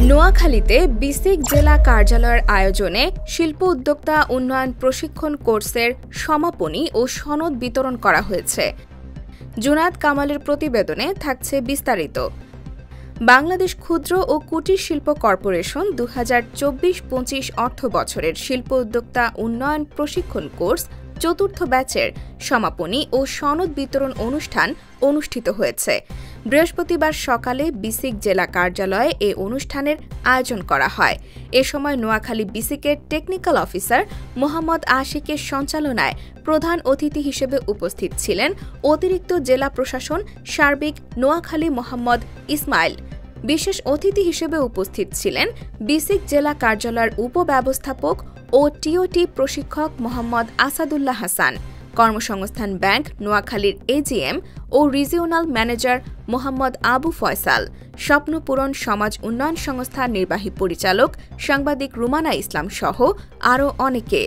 নোয়াখালীতে বিসিক জেলা কার্যালয়ের আয়োজনে শিল্প উদ্যোক্তা উন্নয়ন প্রশিক্ষণ কোর্সের সমাপনী ও সনদ বিতরণ করা হয়েছে। জুনায়েদ কামালের প্রতিবেদনে থাকছে বিস্তারিত। বাংলাদেশ ক্ষুদ্র ও কুটির শিল্প কর্পোরেশন 2024-25 অর্থ বছরের শিল্প উদ্যোক্তা উন্নয়ন প্রশিক্ষণ কোর্স চতুর্থ ব্যাচের সমাপনী ও সনদ বিতরণ অনুষ্ঠান অনুষ্ঠিত হয়েছে। বৃহস্পতিবার সকালে বিসিক জেলা কার্যালয়ে এ অনুষ্ঠানের আয়োজন করা হয়। এ সময় নোয়াখালী বিসিকের টেকনিক্যাল অফিসার মোহাম্মদ আশিকের সঞ্চালনায় প্রধান অতিথি হিসেবে উপস্থিত ছিলেন অতিরিক্ত জেলা প্রশাসন সার্বিক নোয়াখালী মোহাম্মদ ইসমাইল। বিশেষ অতিথি হিসেবে উপস্থিত ছিলেন বিসিক জেলা কার্যালয়ের উপব্যবস্থাপক ও টিওটি প্রশিক্ষক মোহাম্মদ আসাদুল্লাহ হাসান, কর্মসংস্থান ব্যাংক নোয়াখালীর এজিএম ও রিজিওনাল ম্যানেজার মোহাম্মদ আবু ফয়সাল, স্বপ্নপূরণ সমাজ উন্নয়ন সংস্থার নির্বাহী পরিচালক সাংবাদিক রুমানা ইসলাম সহ আরও অনেকে।